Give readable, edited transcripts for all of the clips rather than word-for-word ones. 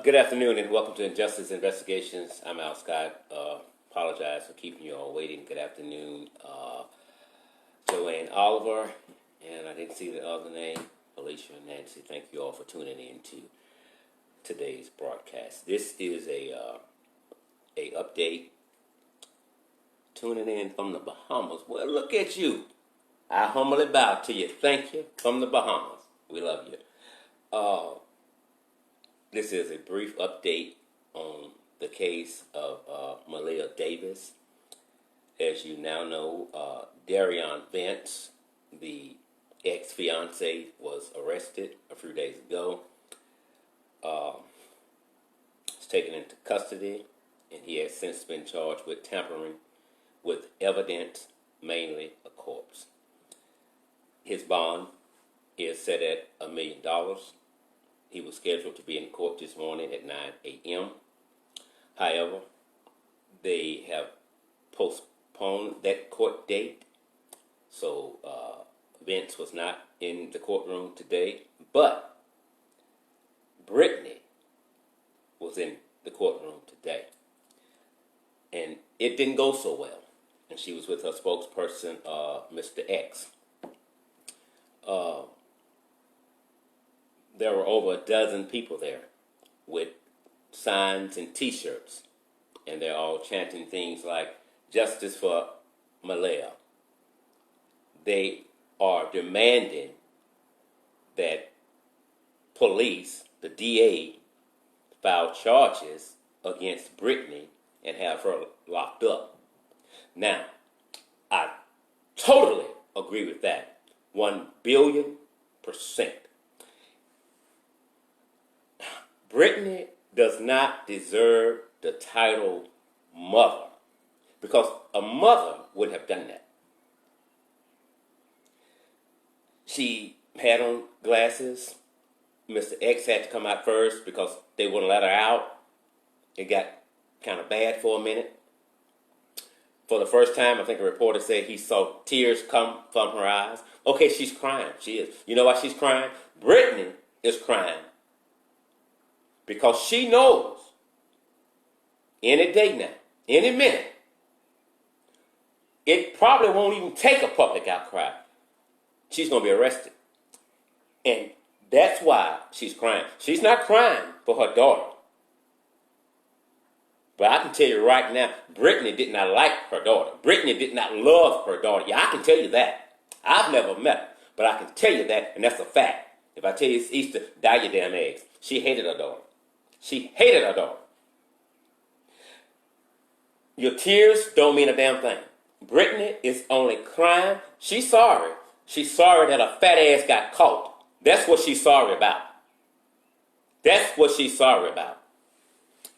Good afternoon and welcome to Injustice Investigations. I'm Al Scott. Apologize for keeping you all waiting. Good afternoon, Joanne Oliver, and I didn't see the other name, Alicia and Nancy. Thank you all for tuning in to today's broadcast. This is a update. Tuning in from the Bahamas. Well, look at you. I humbly bow to you. Thank you from the Bahamas. We love you. This is a brief update on the case of Maleah Davis. As you now know, Darion Vence, the ex-fiance, was arrested a few days ago. He's taken into custody, and he has since been charged with tampering with evidence, mainly a corpse. His bond is set at $1 million. He was scheduled to be in court this morning at 9 a.m. However, they have postponed that court date, so Vence was not in the courtroom today, but Brittney was in the courtroom today, and it didn't go so well, and she was with her spokesperson, Mr. X. There were over a dozen people there with signs and T-shirts, and they're all chanting things like "Justice for Maleah." They are demanding that police, the DA, file charges against Brittney and have her locked up. Now, I totally agree with that, 1,000,000,000%. Brittney does not deserve the title mother, because a mother would have done that. She had on glasses. Mr. X had to come out first because they wouldn't let her out. It got kind of bad for a minute. For the first time, I think a reporter said he saw tears come from her eyes. Okay, she's crying. She is. You know why she's crying? Brittney is crying because she knows any day now, any minute, it probably won't even take a public outcry. She's going to be arrested. And that's why she's crying. She's not crying for her daughter. But I can tell you right now, Brittney did not like her daughter. Brittney did not love her daughter. Yeah, I can tell you that. I've never met her, but I can tell you that, and that's a fact. If I tell you it's Easter, dye your damn eggs. She hated her daughter. She hated her daughter. Your tears don't mean a damn thing. Brittney is only crying. She's sorry. She's sorry that her fat ass got caught. That's what she's sorry about. That's what she's sorry about.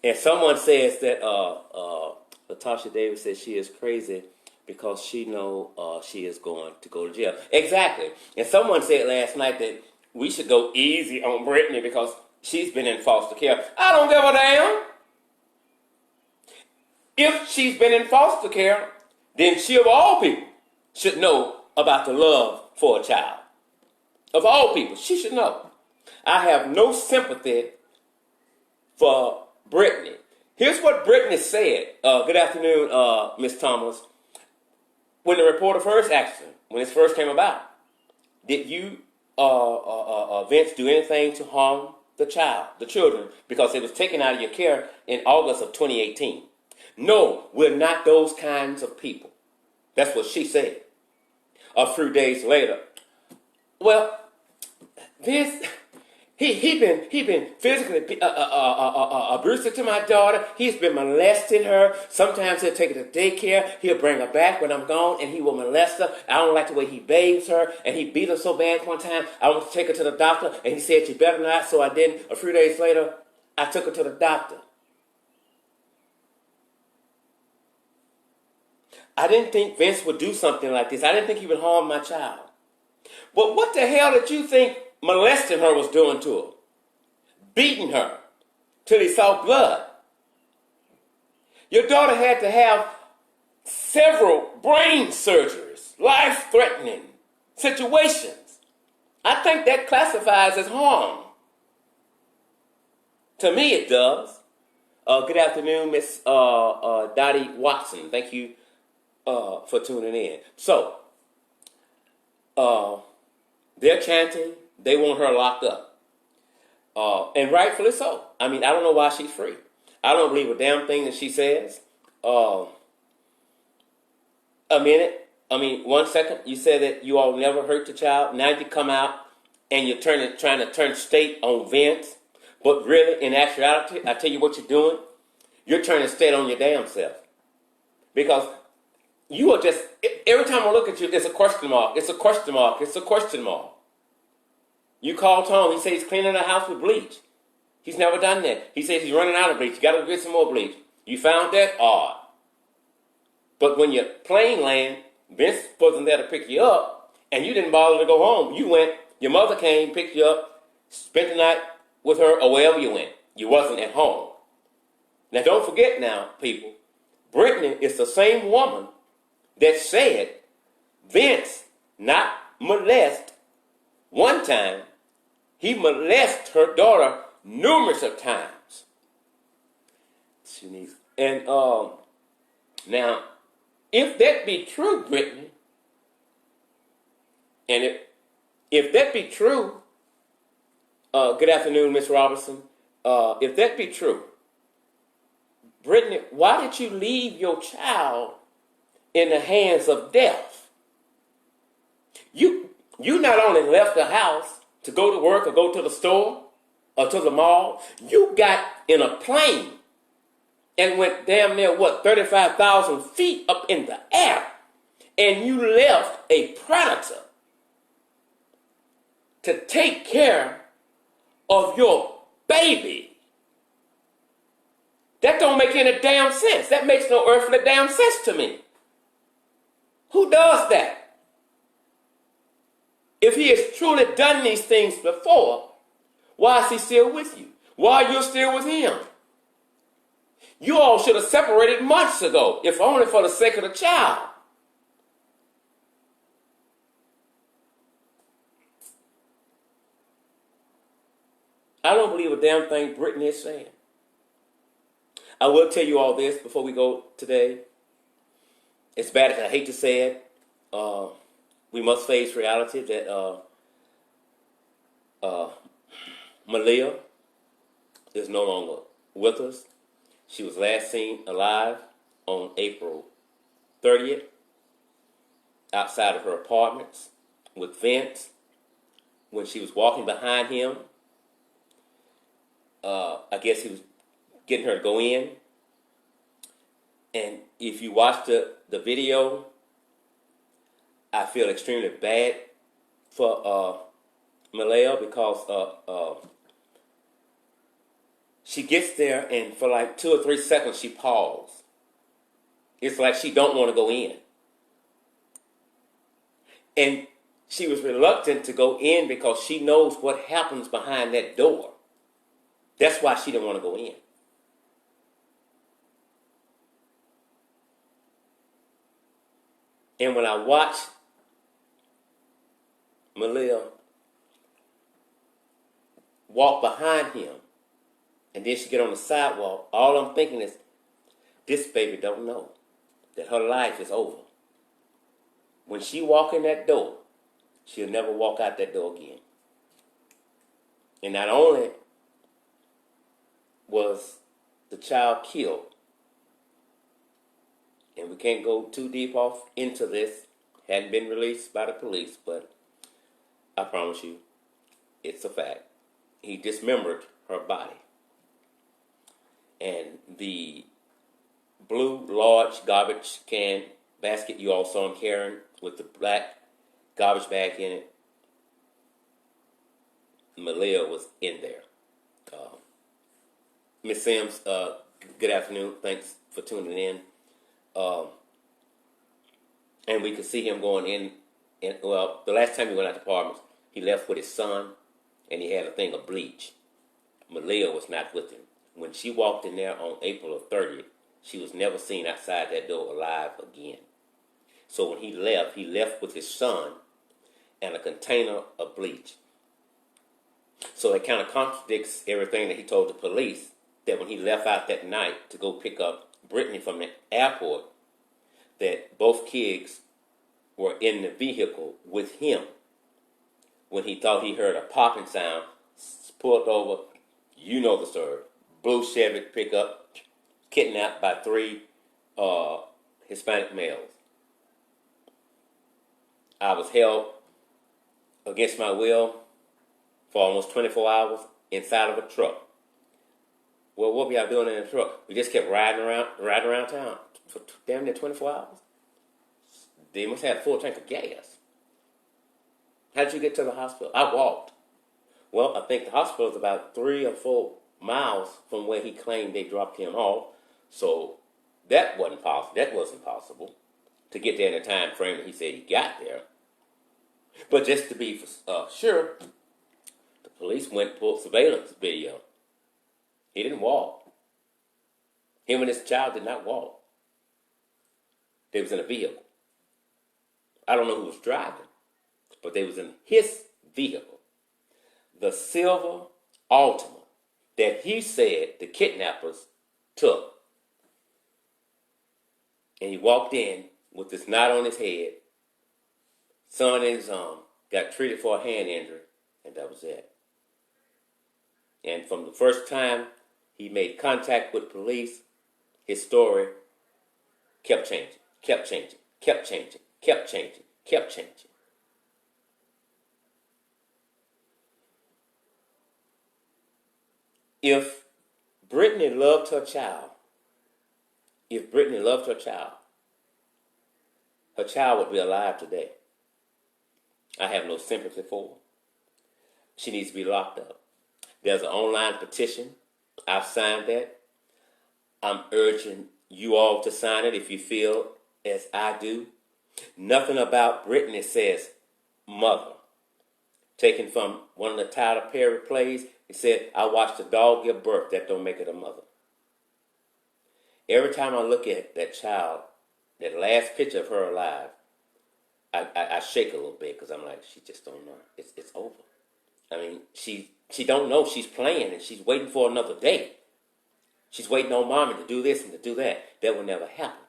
And someone says that Latasha Davis says she is crazy because she know she is going to go to jail. Exactly. And someone said last night that we should go easy on Brittney because she's been in foster care. I don't give a damn. If she's been in foster care, then she, of all people, should know about the love for a child. Of all people, she should know. I have no sympathy for Brittney. Here's what Brittney said. Good afternoon, Miss Thomas. When the reporter first asked her, when this first came about, did you, Vence, do anything to harm the children, because it was taken out of your care in August of 2018? No, we're not those kinds of people. That's what she said. A few days later, well, Vence, he been physically abusive to my daughter. He's been molesting her. Sometimes he'll take her to daycare. He'll bring her back when I'm gone, and he will molest her. I don't like the way he bathes her, and he beat her so bad one time. I wanted to take her to the doctor, and he said, "You better not," so I didn't. A few days later, I took her to the doctor. I didn't think Vence would do something like this. I didn't think he would harm my child. But what the hell did you think molesting her was doing to her? Beating her till he saw blood. Your daughter had to have several brain surgeries, life-threatening situations. I think that classifies as harm. To me, it does. Good afternoon, Miss Dottie Watson. Thank you for tuning in. So, they're chanting. They want her locked up. And rightfully so. I mean, I don't know why she's free. I don't believe a damn thing that she says. A minute. I mean, 1 second. You said that you all never hurt the child. Now you come out and you're trying to turn state on Vence. But really, in actuality, I tell you what you're doing. You're turning state on your damn self. Because you are just, every time I look at you, it's a question mark. It's a question mark. It's a question mark. You call Tom. He says he's cleaning the house with bleach. He's never done that. He says he's running out of bleach. You got to get some more bleach. You found that? Odd. But when your plane landed, Vince wasn't there to pick you up, and you didn't bother to go home. You went, your mother came, picked you up, spent the night with her, or wherever you went. You wasn't at home. Now, don't forget now, people, Brittney is the same woman that said Vince not molest one time. He molested her daughter numerous of times. And now, if that be true, Brittney, and if that be true, good afternoon, Miss Robertson. If that be true, Brittney, why did you leave your child in the hands of death? You not only left the house to go to work or go to the store or to the mall, you got in a plane and went damn near, 35,000 feet up in the air. And you left a predator to take care of your baby. That don't make any damn sense. That makes no earthly damn sense to me. Who does that? If he has truly done these things before, why is he still with you? Why are you still with him? You all should have separated months ago, if only for the sake of the child. I don't believe a damn thing Brittney is saying. I will tell you all this before we go today. It's bad, I hate to say it. We must face reality that Maleah is no longer with us. She was last seen alive on April 30th outside of her apartments with Vence. When she was walking behind him, I guess he was getting her to go in. And if you watch the video, I feel extremely bad for Maleah because she gets there and for like 2 or 3 seconds she paused. It's like she don't want to go in. And she was reluctant to go in because she knows what happens behind that door. That's why she didn't want to go in. And when I watch Maleah walk behind him, and then she get on the sidewalk, all I'm thinking is, this baby don't know that her life is over. When she walk in that door, she'll never walk out that door again. And not only was the child killed, and we can't go too deep off into this, hadn't been released by the police, but I promise you, it's a fact. He dismembered her body. And the blue large garbage can basket you all saw him carrying with the black garbage bag in it, Maleah was in there. Miss Sims, good afternoon. Thanks for tuning in. And we could see him going in. Well, the last time he went out to apartments, he left with his son, and he had a thing of bleach. Maleah was not with him. When she walked in there on April 30th, she was never seen outside that door alive again. So when he left with his son and a container of bleach. So it kind of contradicts everything that he told the police, that when he left out that night to go pick up Brittney from the airport, that both kids were in the vehicle with him when he thought he heard a popping sound, pulled over, you know the story, blue Chevy pickup, kidnapped by 3 Hispanic males. I was held against my will for almost 24 hours inside of a truck. Well, what were y'all doing in the truck? We just kept riding around town for damn near 24 hours. They must have a full tank of gas. How did you get to the hospital? I walked. Well, I think the hospital is about 3 or 4 miles from where he claimed they dropped him off. So that wasn't possible. That wasn't possible to get there in the time frame that he said he got there. But just to be sure, the police went and pulled surveillance video. He didn't walk. Him and his child did not walk. They was in a vehicle. I don't know who was driving, but they was in his vehicle. The silver Altima that he said the kidnappers took. And he walked in with this knot on his head, son in his arm, got treated for a hand injury, and that was it. And from the first time he made contact with police, his story kept changing, kept changing, kept changing, kept changing, kept changing. If Brittney loved her child, her child would be alive today. I have no sympathy for her. She needs to be locked up. There's an online petition. I've signed that. I'm urging you all to sign it if you feel as I do. Nothing about Brittney says mother. Taken from one of the Tyler Perry plays, it said, I watched a dog give birth. That don't make it a mother. Every time I look at that child, that last picture of her alive, I shake a little bit because I'm like, she just don't know. It's over. I mean, she don't know she's playing and she's waiting for another day. She's waiting on mommy to do this and to do that. That will never happen.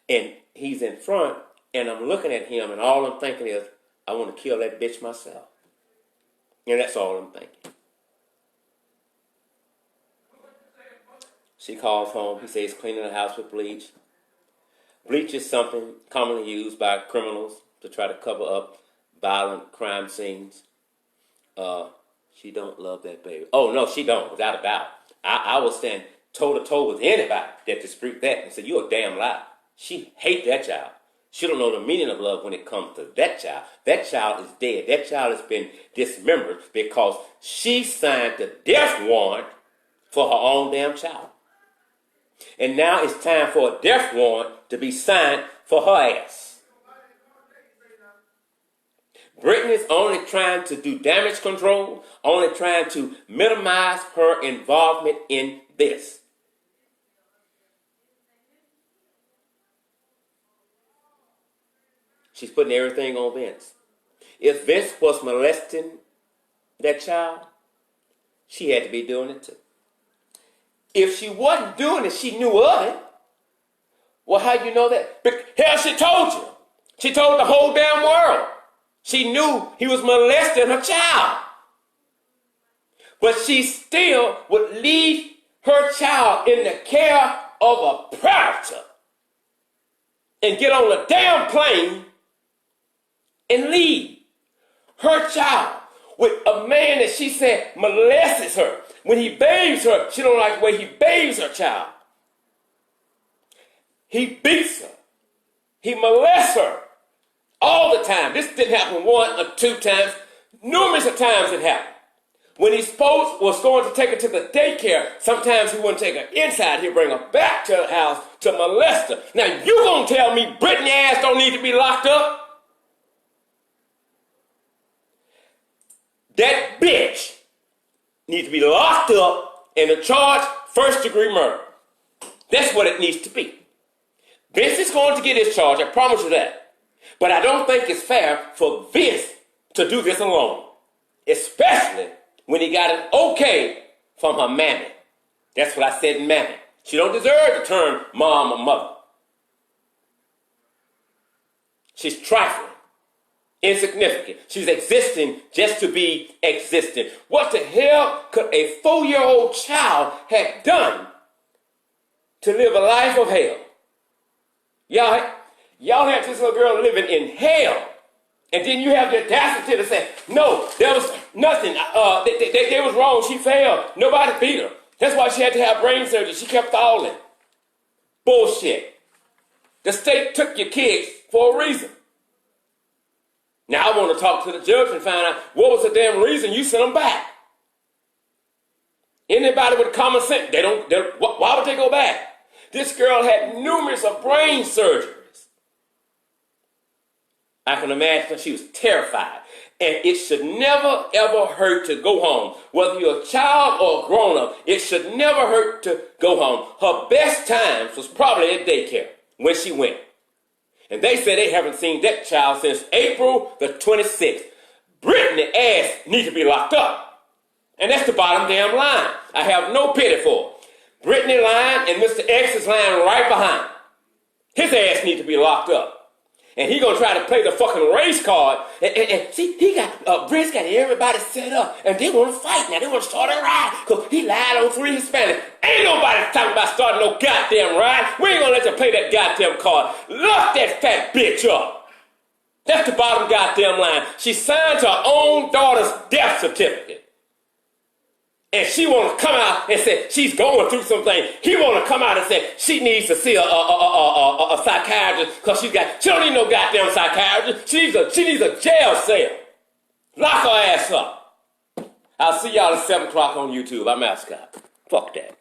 And he's in front and I'm looking at him and all I'm thinking is, I want to kill that bitch myself. And that's all I'm thinking. She calls home. He says cleaning the house with bleach. Bleach is something commonly used by criminals to try to cover up violent crime scenes. She don't love that baby. Oh, no, she don't, without a doubt. I will stand toe-to-toe with anybody that dispute that and say, you're a damn lie. She hate that child. She don't know the meaning of love when it comes to that child. That child is dead. That child has been dismembered because she signed the death warrant for her own damn child. And now it's time for a death warrant to be signed for her ass. Brittany's only trying to do damage control, only trying to minimize her involvement in this. She's putting everything on Vence. If Vence was molesting that child, she had to be doing it too. If she wasn't doing it, she knew of it. Well, how you know that? Hell, she told you. She told the whole damn world. She knew he was molesting her child. But she still would leave her child in the care of a predator and get on a damn plane and leave her child with a man that she said molests her. When he bathes her, she don't like the way he bathes her child. He beats her. He molests her all the time. This didn't happen 1 or 2 times. Numerous of times it happened. When he was going to take her to the daycare, sometimes he wouldn't take her inside. He'd bring her back to the house to molest her. Now, you gonna tell me Brittany ass don't need to be locked up? That bitch needs to be locked up and charged first-degree murder. That's what it needs to be. Vince is going to get his charge, I promise you that. But I don't think it's fair for Vince to do this alone. Especially when he got an okay from her mammy. That's what I said, mammy. She don't deserve the term mom or mother. She's trifling, insignificant. She's existing just to be existing. What the hell could a 4-year-old child have done to live a life of hell? Y'all had this little girl living in hell. And then you have the audacity to say, no, there was nothing. They was wrong. She failed. Nobody beat her. That's why she had to have brain surgery. She kept falling. Bullshit. The state took your kids for a reason. Now I want to talk to the judge and find out what was the damn reason you sent them back. Anybody with common sense, why would they go back? This girl had numerous of brain surgeries. I can imagine she was terrified. And it should never, ever hurt to go home. Whether you're a child or a grown-up, it should never hurt to go home. Her best times was probably at daycare when she went. And they say they haven't seen that child since April the 26th. Brittney ass needs to be locked up. And that's the bottom damn line. I have no pity for her. Brittney lying and Mr. X is lying right behind. His ass needs to be locked up. And he gonna try to play the fucking race card. And see, Britt's got everybody set up. And they wanna fight now. They wanna start a ride. Because he lied on 3 Hispanics. Ain't nobody talking about starting no goddamn ride. We ain't gonna let you play that goddamn card. Lock that fat bitch up. That's the bottom goddamn line. She signed her own daughter's death certificate. And she want to come out and say she's going through something. He want to come out and say she needs to see a psychiatrist because she don't need no goddamn psychiatrist. She needs a jail cell. Lock her ass up. I'll see y'all at 7 o'clock on YouTube. I'm Al Scott. Fuck that.